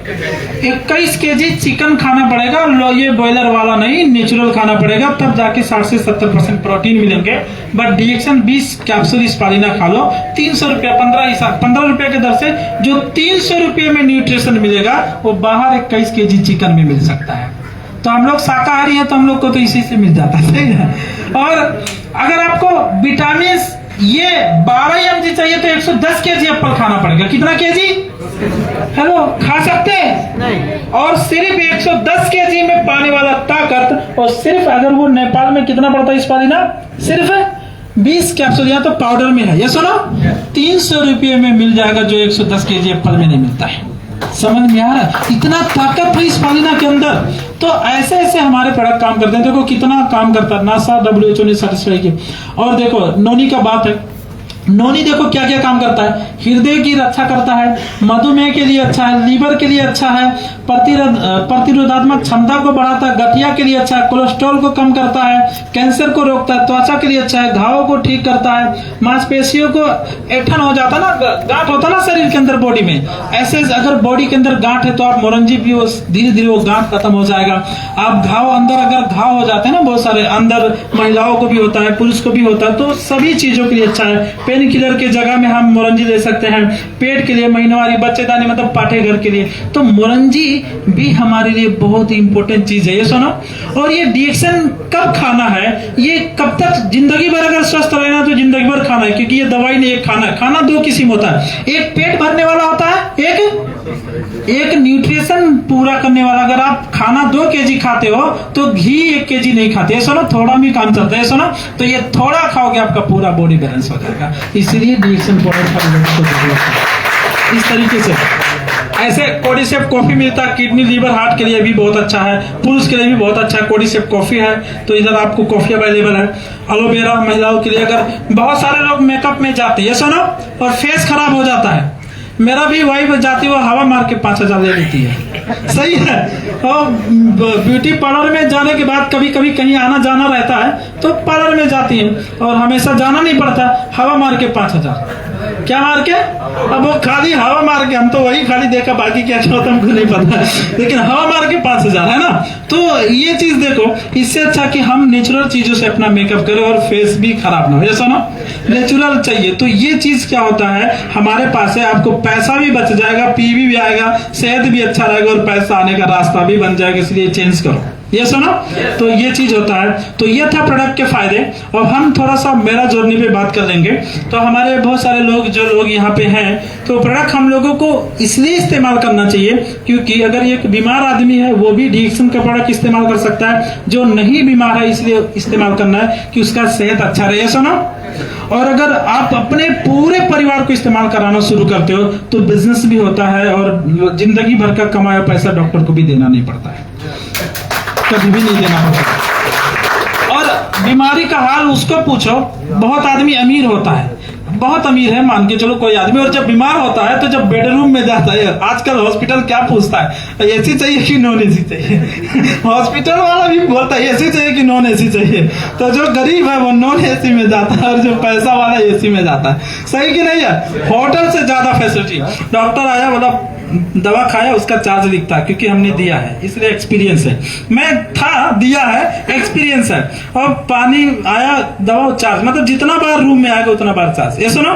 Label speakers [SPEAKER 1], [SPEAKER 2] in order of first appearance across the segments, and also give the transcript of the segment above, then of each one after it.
[SPEAKER 1] 21 kg chicken खाना पड़ेगा, ये बॉयलर वाला नहीं, नेचुरल खाना पड़ेगा, तब जाके 60 से 70% प्रोटीन मिलेंगे। बट डीएक्शन 20 कैप्सूल स्पालिना खा लो, 300 रुपया 15 रुपए के दर से जो 300 रुपये में न्यूट्रिशन मिलेगा वो बाहर 21 kg चिकन में मिल सकता है। तो हम लोग शाकाहारी हैं तो हम लोग को तो इसी से मिल जाता है, सही है। और अगर आपको विटामिन ये 12 mg चाहिए तो 110 kg एप्पल खाना पड़ेगा। कितना केजी? हेलो, खा सकते हैं नहीं। और सिर्फ 110 kg में पाने वाला ताकत, और सिर्फ अगर वो नेपाल में कितना पड़ता है स्पालिना? सिर्फ 20 कैप्सूल, या तो पाउडर में है, ये सुनो 300 रुपये में मिल जाएगा, जो 110 kg एप्पल में नहीं मिलता है। समझ में आ रहा है? इतना ताकत है स्पालिना के अंदर। तो ऐसे ऐसे हमारे प्रोडक्ट काम करते हैं। देखो कितना काम करता है, नासा WHO ने सर्टिफाई किया। और देखो नोनी का बात है, नोनी देखो क्या क्या काम करता है, हृदय की रक्षा करता है, मधुमेह के लिए अच्छा है, लीवर के लिए अच्छा है, प्रतिरोधात्मक क्षमता को बढ़ाता है, गठिया के लिए अच्छा है, कोलेस्ट्रॉल को कम करता है, कैंसर को रोकता है, त्वचा के लिए अच्छा है, घावों को ठीक करता है, मांसपेशियों को ऐठन हो जाता ना, गांठ होता ना शरीर के अंदर बॉडी में, ऐसे अगर बॉडी के अंदर गांठ है तो आप मोरंजी भी धीरे धीरे वो गांठ खत्म हो जाएगा। आप घाव अंदर अगर घाव हो जाते हैं ना बहुत सारे अंदर, महिलाओं को भी होता है, पुरुष को भी होता है, तो सभी चीजों के लिए अच्छा है। पेन किलर के जगह में हम मोरंजी ले सकते हैं, पेट के लिए, महीनवारी, बच्चेदानी मतलब पाठे घर के लिए, तो मोरंजी भी हमारे लिए बहुत ही इंपॉर्टेंट चीज है, ये सुनो। और ये डीएक्शन कब खाना है, ये कब तक, जिंदगी भर अगर स्वस्थ रहना तो जिंदगी भर खाना है, क्योंकि ये दवाई नहीं, एक खाना है। खाना दो किस्म होता है, एक पेट भरने वाला होता है, एक न्यूट्रिशन पूरा करने वाला। अगर आप खाना 2 kg खाते हो तो घी 1 kg नहीं खाते, सुनो, थोड़ा भी काम चलता है, सुनो, तो ये थोड़ा खाओगे आपका पूरा बॉडी बैलेंस हो जाएगा। इसलिए डीएक्शन प्रोडक्ट का जरूरत है। इस तरीके से ऐसे कोडिसेप कॉफी मिलता है, किडनी, लीवर, हार्ट के लिए भी बहुत अच्छा है, पुरुष के लिए भी बहुत अच्छा है। कोडिसेप कॉफी है, तो इधर आपको कॉफी अवेलेबल है। एलोवेरा महिलाओं के लिए, अगर बहुत सारे लोग मेकअप में जाते हैं, ये सुनो, और फेस खराब हो जाता है, मेरा भी वाइफ जाती है, वो हवा मार के 5000 ले लेती है, सही है। और ब्यूटी पार्लर में जाने के बाद कभी कभी कहीं आना जाना रहता है तो पार्लर में जाती है, और हमेशा जाना नहीं पड़ता, हवा मार के 5000। क्या मार के? अब वो खाली हवा मार के, हम तो वही खाली देखा, बाकी क्या क्या होता हमको नहीं पता, लेकिन हवा मार के 5000 है ना। तो ये चीज देखो, इससे अच्छा कि हम नेचुरल चीजों से अपना मेकअप करें और फेस भी खराब ना हो, ऐसा ना, नेचुरल चाहिए। तो ये चीज क्या होता है हमारे पास है, आपको पैसा भी बच जाएगा, पीवी भी आएगा, सेहत भी अच्छा रहेगा, और पैसा आने का रास्ता भी बन जाएगा, इसलिए चेंज करो, ये सुनो। तो ये चीज होता है। तो ये था प्रोडक्ट के फायदे। और हम थोड़ा सा मेरा जर्नी पे बात कर लेंगे। तो हमारे बहुत सारे लोग, जो लोग यहाँ पे हैं, तो प्रोडक्ट हम लोगों को इसलिए इस्तेमाल करना चाहिए क्योंकि अगर एक बीमार आदमी है वो भी डीएक्शन का प्रोडक्ट इस्तेमाल कर सकता है, जो नहीं बीमार है इसलिए इस्तेमाल करना है कि उसका सेहत अच्छा रहे, सुनो। और अगर आप अपने पूरे परिवार को इस्तेमाल कराना शुरू करते हो तो बिजनेस भी होता है, और जिंदगी भर का कमाया पैसा डॉक्टर को भी देना नहीं पड़ता है, कभी भी नहीं देना होता। और बीमारी का हाल उसको पूछो, बहुत आदमी अमीर होता है, बहुत अमीर है मान के चलो कोई आदमी, और जब बीमार होता है तो जब बेडरूम में जाता है, आजकल हॉस्पिटल क्या पूछता है, एसी चाहिए कि नॉन एसी चाहिए, हॉस्पिटल वाला भी बोलता है एसी चाहिए कि नॉन एसी चाहिए। तो जो गरीब है वो नॉन एसी में जाता है, और जो पैसा वाला एसी में जाता है, सही कि नहीं है। होटल से ज्यादा फैसिलिटी, डॉक्टर आया बोला दवा खाया, उसका चार्ज दिखता है क्योंकि हमने दिया है, इसलिए एक्सपीरियंस है, मैं था दिया है, एक्सपीरियंस है। और पानी आया, दवा चार्ज, मतलब जितना बार रूम में आएगा उतना बार चार्ज, ये सुनो,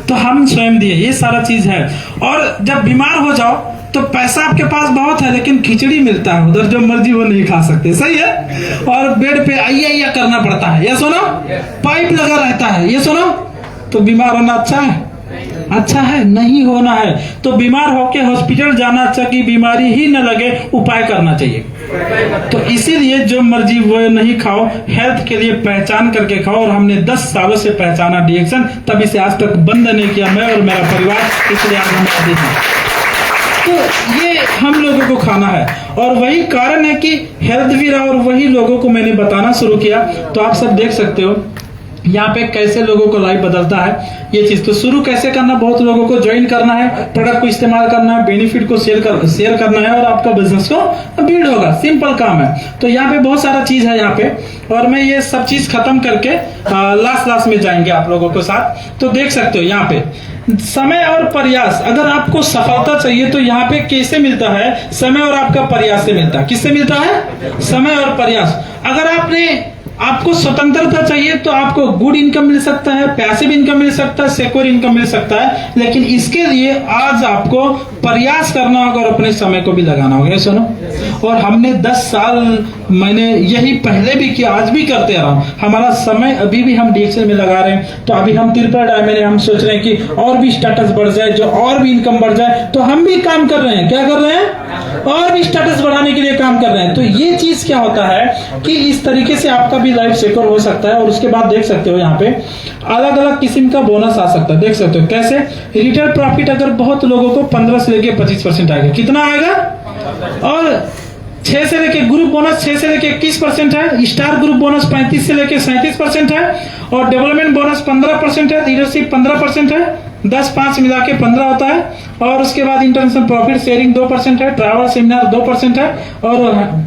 [SPEAKER 1] तो हम स्वयं दिए, ये सारा चीज है। और जब बीमार हो जाओ तो पैसा आपके पास बहुत है, लेकिन खिचड़ी मिलता है उधर, जो मर्जी वो नहीं खा सकते, सही है। और बेड पे आइया करना पड़ता है, ये सुनो, पाइप लगा रहता है, ये सुनो। तो बीमार होना अच्छा है? अच्छा है? नहीं होना है। तो बीमार होके हॉस्पिटल जाना अच्छा, कि बीमारी ही न लगे, उपाय करना चाहिए। तो इसीलिए जो मर्जी वो नहीं खाओ, हेल्थ के लिए पहचान करके खाओ। और हमने 10 सालों से पहचाना डीएक्शन, तभी से आज तक बंद नहीं किया मैं और मेरा परिवार, इसलिए आज हम आते हैं। तो ये हम लोगों को खाना है, और वही कारण है कि हेल्थ भी रहा, और वही लोगों को मैंने बताना शुरू किया। तो आप सब देख सकते हो यहाँ पे कैसे लोगों को लाइफ बदलता है ये चीज। तो शुरू कैसे करना, बहुत लोगों को ज्वाइन करना है, प्रोडक्ट को इस्तेमाल करना है, बेनिफिट को शेयर करना है, और आपका बिजनेस को बिल्ड होगा, सिंपल काम है। तो यहाँ पे बहुत सारा चीज है यहाँ पे, और मैं ये सब चीज खत्म करके लास्ट में जाएंगे आप लोगों के साथ। तो देख सकते हो यहाँ पे समय और प्रयास, अगर आपको सफलता चाहिए तो यहाँ पे कैसे मिलता है? समय और आपका प्रयास से मिलता है। किससे मिलता है? समय और प्रयास। अगर आपको स्वतंत्रता चाहिए तो आपको गुड इनकम मिल सकता है, पैसिव इनकम मिल सकता है, सिक्योर इनकम मिल सकता है, लेकिन इसके लिए आज आपको प्रयास करना होगा और अपने समय को भी लगाना होगा। सुनो, और हमने 10 साल मैंने यही पहले भी किया, आज भी करते रहा हूं। हमारा समय अभी भी हम डीएक्सल में लगा रहे हैं। तो अभी हम ट्रिपल डायमंड है, हम सोच रहे हैं कि और भी स्टेटस बढ़ जाए, जो और भी इनकम बढ़ जाए, तो हम भी काम कर रहे हैं। क्या कर रहे हैं? और भी स्टेटस बढ़ाने के लिए काम कर रहे हैं। तो ये चीज क्या होता है कि इस तरीके से आपका भी लाइफ सिक्योर हो सकता है। और उसके बाद देख सकते हो यहाँ पे अलग अलग किस्म का बोनस आ सकता है। देख सकते हो कैसे रिटेल प्रॉफिट अगर बहुत लोगों को 15 से लेके 25% आएगा। कितना आएगा? और 6 से लेके ग्रुप बोनस 6 से लेके 21% है, स्टार ग्रुप बोनस 35 से लेके 37% है, और डेवलपमेंट बोनस 15% है, लीडरशिप 15% है, 10-5 मिला के 15 होता है। और उसके बाद इंटरनेशनल प्रॉफिट शेयरिंग 2% है, ट्रैवल सेमिनार 2% है, और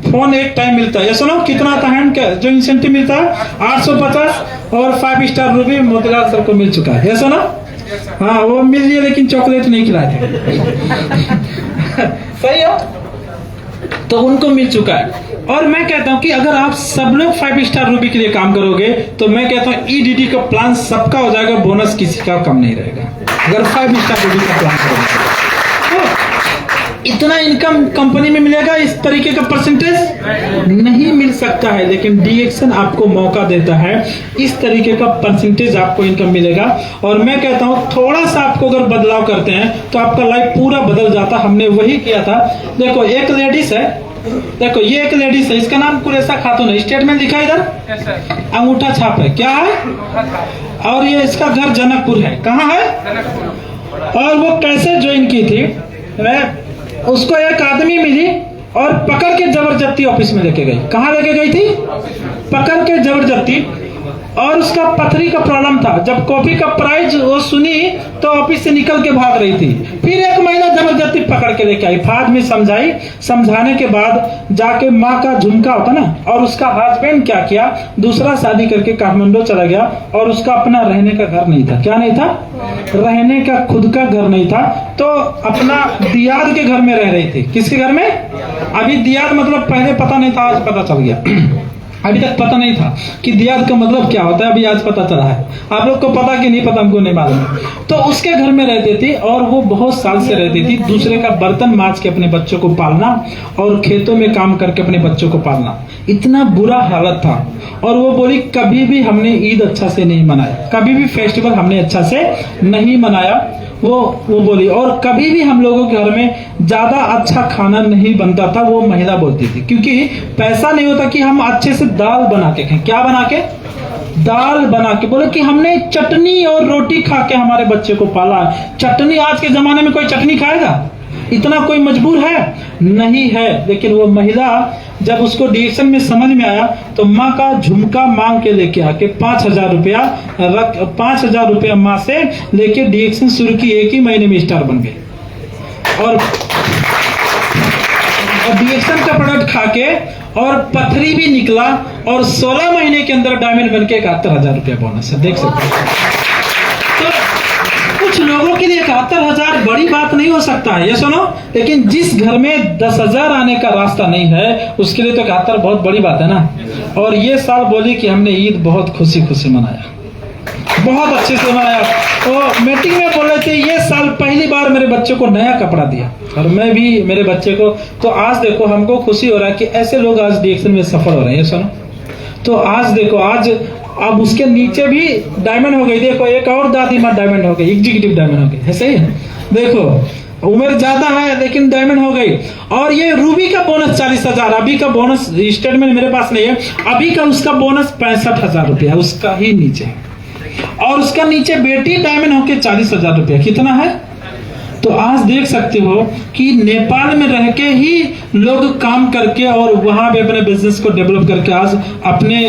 [SPEAKER 1] फोन एक टाइम मिलता है। ये सुनो कितना आता है जो इंसेंटिव मिलता है? 850 और 5 स्टार रूबी मोतीलाल सर को मिल चुका है। ये सुनो, हाँ वो मिल लिया लेकिन चॉकलेट नहीं खिलाए थे। सही है, तो उनको मिल चुका है। और मैं कहता हूं कि अगर आप सब लोग 5 स्टार रूबी के लिए काम करोगे तो मैं कहता हूं ईडीडी का प्लान सबका हो जाएगा, बोनस किसी का कम नहीं रहेगा अगर 5 स्टार रूबी का प्लान करोगे। तो इतना इनकम कंपनी में मिलेगा, इस तरीके का परसेंटेज नहीं मिल सकता है, लेकिन डीएक्सन आपको मौका देता है, इस तरीके का परसेंटेज आपको इनकम मिलेगा। और मैं कहता हूं थोड़ा सा आपको अगर बदलाव करते हैं तो आपका लाइफ पूरा बदल जाता। हमने वही किया था। देखो एक लेडीज है, देखो ये एक लेडीज है, इसका नाम कुरेशा खातून है, स्टेटमेंट लिखा इधर, अंगूठा छाप है, क्या है? और ये इसका घर जनकपुर है। कहाँ है? और वो कैसे ज्वाइन की थी? उसको एक आदमी मिली और पकड़ के जबरदस्ती ऑफिस में लेके गई। कहाँ लेके गई थी? पकड़ के जबरदस्ती। और उसका पथरी का प्रॉब्लम था। जब कॉफी का प्राइस वो सुनी तो ऑफिस से निकल के भाग रही थी। फिर 1 महीना जबरदस्ती पकड़ के लेके आई, फाज में समझाई, समझाने के बाद जाके माँ का झुमका होता ना, और उसका हस्बैंड क्या किया, दूसरा शादी करके काठमांडू चला गया, और उसका अपना रहने का घर नहीं था। क्या नहीं था? रहने का खुद का घर नहीं था, तो अपना दियाद के घर में रह रही थी। किसके घर में? अभी दियाद मतलब पहले पता नहीं था, आज पता चल गया। अभी तक पता नहीं था कि दियाद का मतलब क्या होता है, अभी आज पता चला है। आप लोग को पता कि नहीं पता, हमको नहीं मालूम। तो उसके घर में रहती थी और वो बहुत साल से रहती थी। दूसरे का बर्तन मांज के अपने बच्चों को पालना और खेतों में काम करके अपने बच्चों को पालना, इतना बुरा हालत था। और वो बोली कभी भी हमने ईद अच्छा से नहीं मनाया, कभी भी फेस्टिवल हमने अच्छा से नहीं मनाया। वो बोली, और कभी भी हम लोगों के घर में ज्यादा अच्छा खाना नहीं बनता था, वो महिला बोलती थी, क्योंकि पैसा नहीं होता कि हम अच्छे से दाल बना के खाएं। क्या बना के? दाल बना के। बोले कि हमने चटनी और रोटी खा के हमारे बच्चे को पाला। चटनी, आज के जमाने में कोई चटनी खाएगा? इतना कोई मजबूर है? नहीं है। लेकिन वो महिला जब उसको डीएक्सन में समझ में आया तो माँ का झुमका मांग के लेके आके 5,000 रुपया 5,000 रुपया माँ से लेके डीएक्सन शुरू की। 1 ही महीने में स्टार बन गए। और डीएक्सन का प्रोडक्ट खा के और पथरी भी निकला, और 16 महीने के अंदर डायमंड बन के 71,000 रुपया बोनस है। देख सकते हैं। तो कुछ लोगों के लिए 71,000 बड़ी बात नहीं हो सकता है, ये सुनो, लेकिन जिस घर में 10,000 आने का रास्ता नहीं है उसके लिए तो 71 बहुत बड़ी बात है ना। और ये साल बोली कि हमने ईद बहुत खुशी खुशी मनाया, बहुत अच्छे से मनाया। तो मीटिंग में बोल रहे थे ये साल पहली बार मेरे बच्चे को नया कपड़ा दिया, और मैं भी मेरे बच्चे को। तो आज देखो हमको खुशी हो रहा है कि ऐसे लोग आज डीएक्सन में सफल हो रहे हैं, ये सुनो। तो आज देखो, आज अब उसके नीचे भी डायमंड हो गई। देखो एक और दादी माँ डायमंड हो गई, एग्जीक्यूटिव डायमंड हो गई है। सही है, देखो उम्र ज्यादा है लेकिन डायमंड हो गई। और ये रूबी का बोनस 40,000, अभी का बोनस स्टेटमेंट मेरे पास नहीं है, अभी का उसका बोनस 65,000 रुपया, उसका ही नीचे। और उसका नीचे बेटी डायमंड होके 40,000 रुपया। कितना है? तो आज देख सकते हो कि नेपाल में रह के ही लोग काम करके और वहां पे अपने बिजनेस को डेवलप करके आज अपने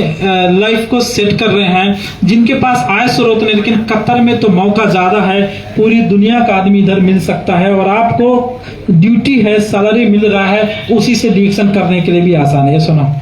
[SPEAKER 1] लाइफ को सेट कर रहे हैं, जिनके पास आय स्रोत नहीं। लेकिन कतर में तो मौका ज्यादा है, पूरी दुनिया का आदमी इधर मिल सकता है, और आपको ड्यूटी है, सैलरी मिल रहा है, उसी से डीएक्सन करने के लिए भी आसान है। सुनो,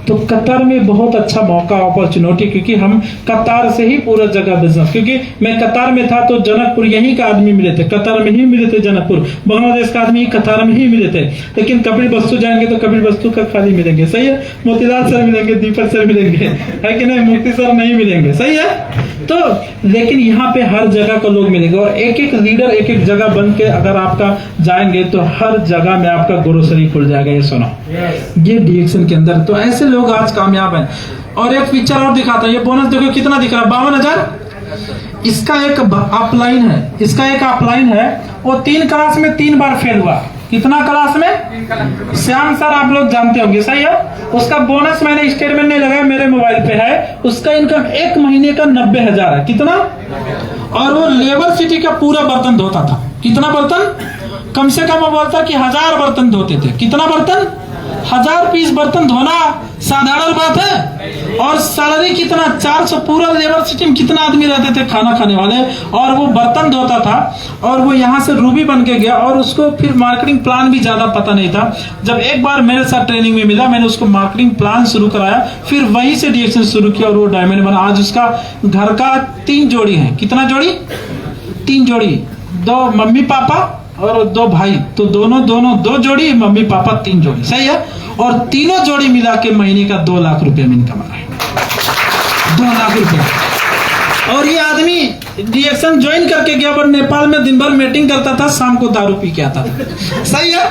[SPEAKER 1] तो कतर में बहुत अच्छा मौका, अपॉर्चुनिटी, क्योंकि हम कतार से ही पूरा जगह बिजनेस, क्योंकि मैं कतार में था तो जनकपुर यहीं का आदमी मिले थे, कतार में ही मिले थे, जनकपुर बांग्लादेश का आदमी कतार में ही मिले थे। लेकिन कपिल वस्तु जाएंगे तो कपिल वस्तु का खाली मिलेंगे, सही है, मोतीलाल सर मिलेंगे, दीपक सर मिलेंगे, है कि नहीं, मुक्ति सर नहीं मिलेंगे, सही है। तो लेकिन यहाँ पे हर जगह का लोग मिलेंगे और एक एक लीडर एक एक जगह बन के अगर आपका जाएंगे तो हर जगह में आपका ग्रोसरी खुल जाएगा। ये सुनो, ये डीएक्शन के अंदर तो ऐसे लोग आज कामयाब हैं। और एक पिक्चर और दिखाता है, ये बोनस देखो कितना दिख रहा है, 52,000। इसका एक अपलाइन है, इसका एक अपलाइन है, वो 3 क्लास में 3 बार फेल हुआ। कितना क्लास में? श्याम सर आप लोग जानते होंगे, सही है। उसका बोनस मैंने स्टेटमेंट नहीं लगाया, मेरे मोबाइल पे है। उसका इनकम 1 महीने का 90,000 है। कितना? और वो लेबर सिटी का पूरा बर्तन धोता था। कितना बर्तन? कम से कम वो बोलता कि 1000 बर्तन धोते थे। कितना बर्तन? 1000 पीस बर्तन धोना साधारण बात है। और सैलरी कितना? 400। पूरा लेबर सिटी में कितना आदमी रहते थे खाना खाने वाले, और वो बर्तन धोता था। और वो यहाँ से रूबी बन के गया और उसको फिर मार्केटिंग प्लान भी ज्यादा पता नहीं था। जब एक बार मेरे साथ ट्रेनिंग में मिला, मैंने उसको मार्केटिंग प्लान शुरू कराया, फिर वहीं से डीएक्शन शुरू किया और वो डायमंड बना। आज उसका घर का 3 जोड़ी है। कितना जोड़ी? 3 जोड़ी, 2 मम्मी पापा और 2 भाई, तो दोनों 2 जोड़ी, मम्मी पापा 3 जोड़ी, सही है। और तीनों जोड़ी मिला के महीने का 2 लाख रुपए में इनकम आ रहा है, 2 लाख रुपए। और ये आदमी डीएक्शन ज्वाइन करके गया, पर नेपाल में दिन भर मीटिंग करता था, शाम को दारू पी के आता था, सही है।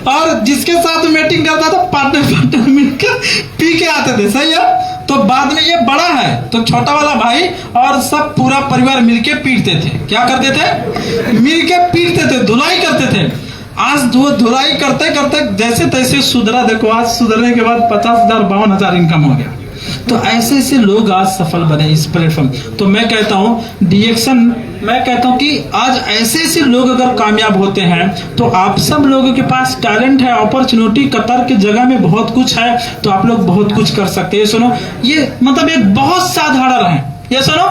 [SPEAKER 1] और जिसके साथ मीटिंग करता था पार्टनर मिलकर पी के आते थे, सही है। तो बाद में ये बड़ा है तो छोटा वाला भाई और सब पूरा परिवार मिलके पीटते थे। क्या करते थे? मिलके पीटते थे, धुलाई करते थे। आज वो धुलाई करते करते जैसे तैसे सुधरा। देखो आज सुधरने के बाद 50,000 52,000 इनकम हो गया। तो ऐसे ऐसे लोग आज सफल बने इस प्लेटफॉर्म। तो मैं कहता हूँ डीएक्शन, मैं कहता हूँ कि आज ऐसे ऐसे लोग अगर कामयाब होते हैं तो आप सब लोगों के पास टैलेंट है, अपॉर्चुनिटी कतर के जगह में बहुत कुछ है, तो आप लोग बहुत कुछ कर सकते हैं। सुनो, ये मतलब एक बहुत साधारण है, ये सुनो,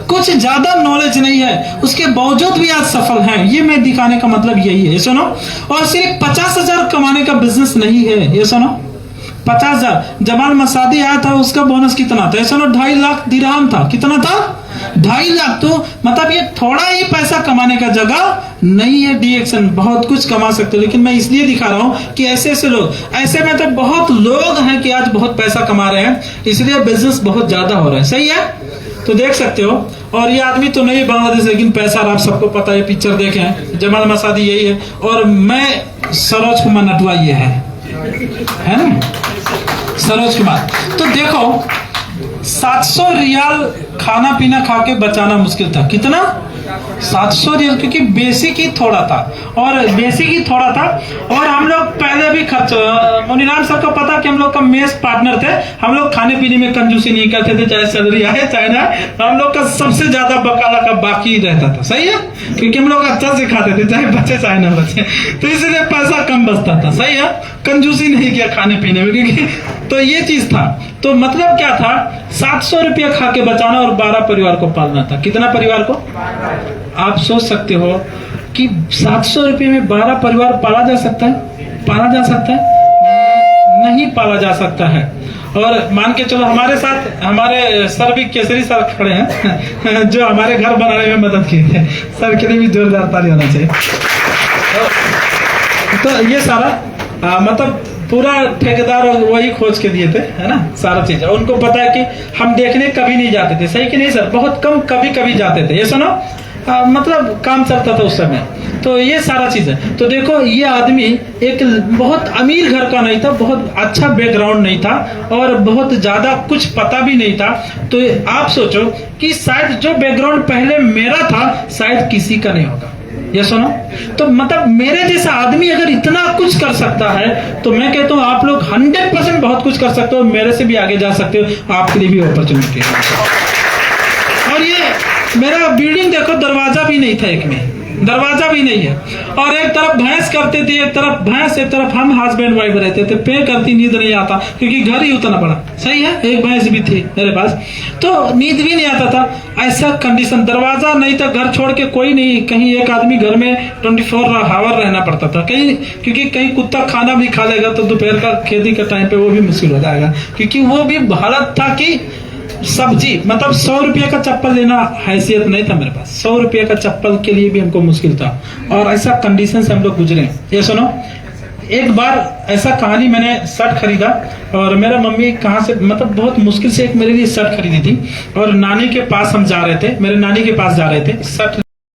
[SPEAKER 1] कुछ ज्यादा नॉलेज नहीं है, उसके बावजूद भी आज सफल हैं। ये मैं दिखाने का मतलब यही है, ये सुनो। और सिर्फ 50,000 कमाने का बिजनेस नहीं है, ये सुनो। 50,000 जमाल मसादी आया था, उसका बोनस कितना था? सुनो, 2.5 लाख दिरहम था। कितना था? 2.5 लाख। तो मतलब ये थोड़ा ही पैसा कमाने का जगह नहीं है। डीएक्शन बहुत कुछ कमा सकते हो, लेकिन मैं इसलिए दिखा रहा हूँ कि ऐसे ऐसे लोग, ऐसे में तो बहुत लोग हैं कि आज बहुत पैसा कमा रहे हैं, इसलिए बिजनेस बहुत ज्यादा हो रहा है, सही है। तो देख सकते हो। और ये आदमी तो नहीं बांग्लादेश, लेकिन पैसा आप सबको पता है, पिक्चर देखे हैं, जमाल मसादी यही है, और मैं सरोज कुमार नटवा ये है ना, सरोज कुमार। तो देखो 700 रियाल खाना पीना खा के बचाना मुश्किल था। कितना? 700 रियाल, क्योंकि बेसिक ही थोड़ा था, और बेसिक ही थोड़ा था। और हम लोग पहले भी खर्च, मुनीराम सर को पता कि हम लोग का मेस पार्टनर थे, हम लोग खाने पीने में कंजूसी नहीं करते थे, चाहे सैलरी आए चाहे ना। हम लोग का सबसे ज्यादा बकाला का बाकी रहता था, सही है, क्योंकि हम लोग अच्छा से खाते थे, चाहे बच्चे चाहे ना बच्चे, तो इसलिए पैसा कम बचता था, सही है। कंजूसी नहीं किया खाने पीने में, क्योंकि तो ये चीज था। तो मतलब क्या था? 700 रुपया खा के बचाना और 12 परिवार को पालना था। कितना परिवार को? आप सोच सकते हो कि 700 रुपये में 12 परिवार पाला जा सकता है? पाला जा सकता है? नहीं पाला जा सकता है। और मान के चलो हमारे साथ हमारे सर भी, केसरी सर खड़े हैं जो हमारे घर बनाने में मदद किए थे। सर के लिए भी जोरदार ताली होना चाहिए। तो ये सारा मतलब पूरा ठेकेदार वही खोज के दिए थे, है ना, सारा चीज। उनको पता है कि हम देखने कभी नहीं जाते थे, सही कि नहीं सर? बहुत कम कभी कभी जाते थे, ये सुनो। मतलब काम चलता था उस समय। तो ये सारा चीज है। तो देखो ये आदमी एक बहुत अमीर घर का नहीं था, बहुत अच्छा बैकग्राउंड नहीं था, और बहुत ज्यादा कुछ पता भी नहीं था। तो आप सोचो कि शायद जो बैकग्राउंड पहले मेरा था शायद किसी का नहीं होगा, ये सुनो। तो मतलब मेरे जैसा आदमी अगर इतना कुछ कर सकता है, तो मैं कहता हूँ आप लोग 100% बहुत कुछ कर सकते हो, मेरे से भी आगे जा सकते हो, आपके लिए भी अपॉर्चुनिटी है। और ये मेरा बिल्डिंग देखो, दरवाजा भी नहीं था एक में, दरवाजा भी नहीं है, और एक तरफ भैंस करते थे, एक तरफ भैंस, एक तरफ हम हस्बैंड वाइफ रहते थे। पे करती नींद नहीं आता क्योंकि घर ही उतना बड़ा, सही है, एक भैंस भी थी मेरे पास, तो नींद भी नहीं आता था। ऐसा कंडीशन, दरवाजा नहीं था, घर छोड़ के कोई नहीं, कहीं एक आदमी घर में 24 आवर रहना पड़ता था कहीं, क्योंकि कहीं कुत्ता खाना भी खा लेगा तो दोपहर का खेती के टाइम पे वो भी मुश्किल हो जाएगा, क्योंकि वो भी हालत था कि सब्जी, मतलब 100 रुपये का चप्पल लेना हैसियत नहीं था मेरे पास, 100 रुपये का चप्पल के लिए भी हमको मुश्किल था, और ऐसा कंडीशन से हम लोग गुजरे। ये सुनो, एक बार ऐसा कहानी, मैंने शर्ट खरीदा, और मेरा मम्मी कहाँ से, मतलब बहुत मुश्किल से एक मेरे लिए शर्ट खरीदी थी, और नानी के पास हम जा रहे थे, मेरे नानी के पास जा रहे थे, शर्ट